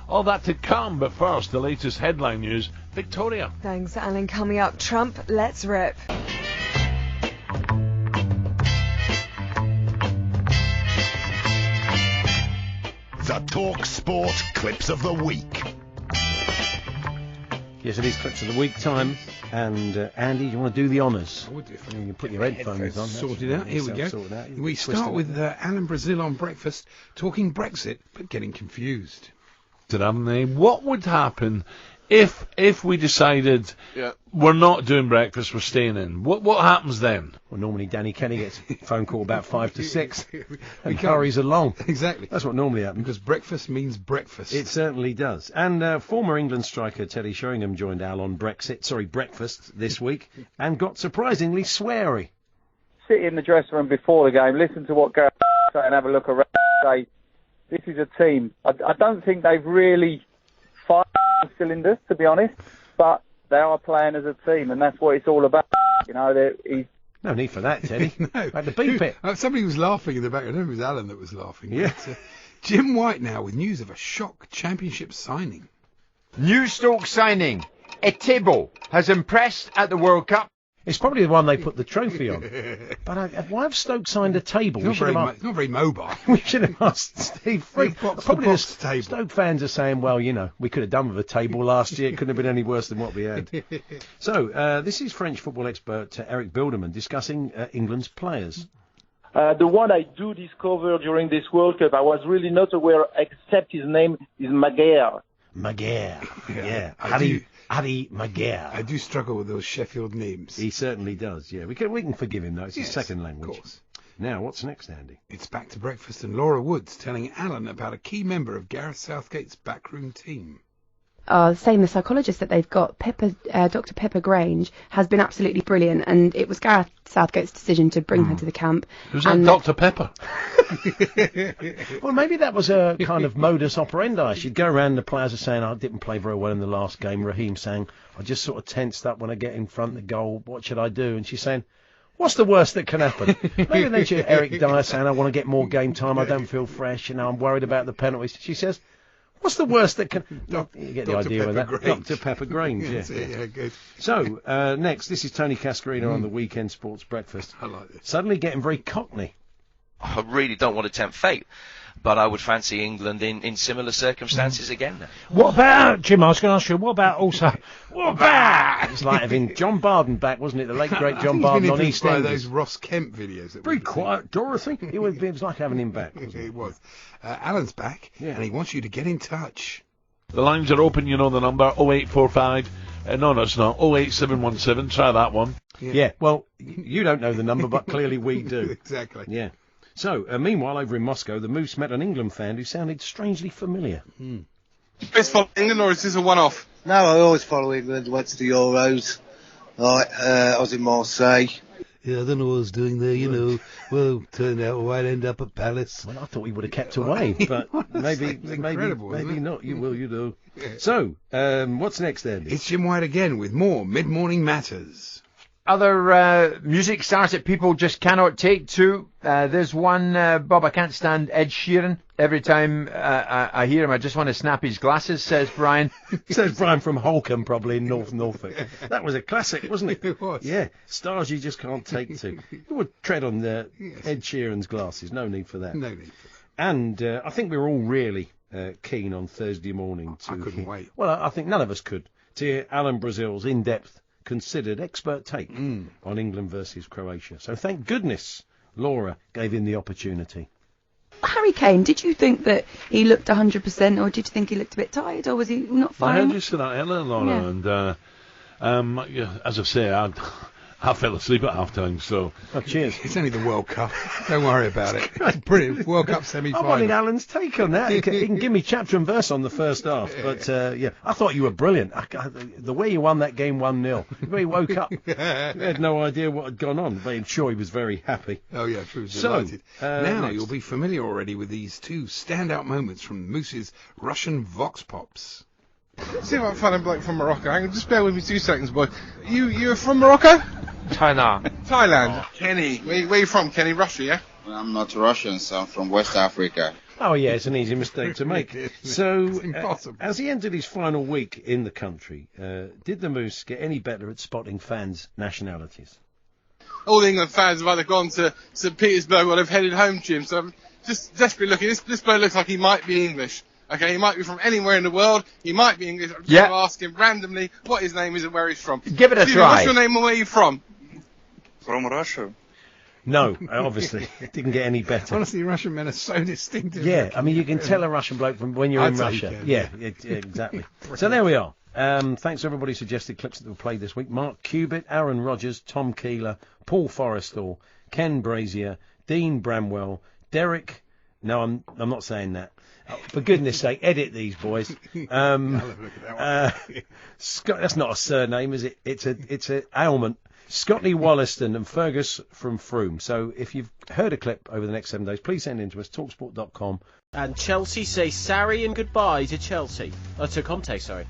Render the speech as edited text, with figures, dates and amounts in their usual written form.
All that to come, but first, the latest headline news. Victoria. Thanks, Alan. Coming up, Trump, let's rip. The talkSPORT Clips of the Week. Yes, it is Clips of the Week time. And Andy, do you want to do the honours? I would do. You can put your headphones on. Sorted out. Here we go. We start with Alan Brazil on breakfast, talking Brexit, but getting confused. Haven't they? What would happen if we decided we're not doing breakfast, we're staying in? What happens then? Well, normally Danny Kenny gets a phone call about 5 to 6 and hurries along. Exactly. That's what normally happens. Because breakfast means breakfast. It certainly does. And former England striker Teddy Sheringham joined Al on breakfast this week and got surprisingly sweary. Sit in the dressing room before the game, listen to what Gareth say and have a look around and say, this is a team. I don't think they've really fired cylinders, to be honest, but they are playing as a team, and that's what it's all about. You know, no need for that, Teddy. No. I had to beep it. Somebody was laughing in the back. I don't know if it was Alan that was laughing. Yeah. But, Jim White now with news of a shock championship signing. New Stoke signing. Etebo has impressed at the World Cup. It's probably the one they put the trophy on. But why have Stoke signed a table? It's not very mobile. We should have asked Steve Free. Probably the table. Stoke fans are saying, well, you know, we could have done with a table last year. It couldn't have been any worse than what we had. So, this is French football expert Eric Bilderman discussing England's players. The one I do discover during this World Cup, I was really not aware, except his name is Maguire. Maguire, yeah. Harry Maguire. I do struggle with those Sheffield names. He certainly does, yeah. We can forgive him, though. It's his second language. Of course. Now, what's next, Andy? It's back to breakfast and Laura Woods telling Alan about a key member of Gareth Southgate's backroom team. Saying the psychologist that they've got, Dr. Pippa Grange, has been absolutely brilliant, and it was Gareth Southgate's decision to bring her to the camp. Who's that, Dr. Pepper? Well, maybe that was a kind of modus operandi. She'd go around, the players are saying, I didn't play very well in the last game. Raheem saying, I just sort of tensed up when I get in front of the goal. What should I do? And she's saying, what's the worst that can happen? Maybe then Eric Dyer saying, I want to get more game time. I don't feel fresh. I'm worried about the penalties. She says, what's the worst that can... You get the idea with that. Dr. Pepper Grange, yeah, good. So, next, this is Tony Cascarino on the Weekend Sports Breakfast. I like this. Suddenly getting very cockney. I really don't want to tempt fate, but I would fancy England in similar circumstances again. What about, Jim, I was going to ask you, what about... It's like having John Barden back, wasn't it? The late, great John Barden on EastEnders. Those Ross Kemp videos. Very quiet, Dorothy. It was like having him back. It was. Alan's back, and he wants you to get in touch. The lines are open, you know the number, 0845. No, it's not. 08717. Try that one. Yeah, well, you don't know the number, but clearly we do. Exactly. Yeah. So, meanwhile, over in Moscow, the Moose met an England fan who sounded strangely familiar. You best follow England, or is this a one-off? No, I always follow England. Went to the Euros. I was in Marseille. Yeah, I don't know what I was doing there, you know. Well, turned out I might end up at Palace. Well, I thought we would have kept away, but maybe not. You will, you know. Yeah. So, what's next then? It's Jim White again with more Mid-Morning Matters. Other music stars that people just cannot take to. There's one, Bob, I can't stand Ed Sheeran. Every time I hear him, I just want to snap his glasses, says Brian. Says Brian from Holcombe, probably in North Norfolk. That was a classic, wasn't it? It was. Yeah, stars you just can't take to. You would tread on Ed Sheeran's glasses. No need for that. No need for that. And I think we were all really keen on Thursday morning to... I couldn't wait. Well, I think none of us could. To hear Alan Brazil's in-depth, considered expert take on England versus Croatia. So thank goodness Laura gave him the opportunity. Harry Kane, did you think that he looked 100%, or did you think he looked a bit tired, or was he not firing? I heard you say that earlier, Laura, and as I say, I fell asleep at half-time, so... Oh, cheers. It's only the World Cup. Don't worry about it. It's brilliant. World Cup semi-final. I wanted Alan's take on that. He can give me chapter and verse on the first half. But, yeah, I thought you were brilliant. The way you won that game 1-0. The way he woke up, he had no idea what had gone on, but I'm sure he was very happy. Oh, yeah, he was delighted. Now you'll be familiar already with these two standout moments from Moose's Russian Vox Pops. See what fun bloke from Morocco. Hang on, just bear with me 2 seconds, boy. You're from Morocco? Thailand. Thailand. Kenny. Where you from, Kenny? Russia, yeah? I'm not Russian, so I'm from West Africa. Oh, yeah, it's an easy mistake to make. So, It's impossible. as he entered his final week in the country, did the Moose get any better at spotting fans' nationalities? All the England fans have either gone to St. Petersburg or they've headed home, Jim. So I'm just desperately looking. This bloke looks like he might be English. Okay, he might be from anywhere in the world. He might be English. I'm just going to ask him randomly what his name is and where he's from. Give it a Excuse me, try. what's your name and where are you from? From Russia. No, obviously, it didn't get any better. Honestly, Russian men are so distinctive. Yeah, I mean, you can tell a Russian bloke from when you're in Russia. Yeah, exactly. So there we are. Thanks to everybody who suggested clips that were played this week. Mark Cubitt, Aaron Rodgers, Tom Keeler, Paul Forrestal, Ken Brazier, Dean Bramwell, Derek... No, I'm not saying that. For goodness sake, edit these, boys. Scott, that's not a surname, is it? It's a ailment. Scotty Wollaston and Fergus from Froome. So if you've heard a clip over the next 7 days, please send it in to us, talksport.com. And Chelsea say sorry and goodbye to Chelsea. To Conte, sorry.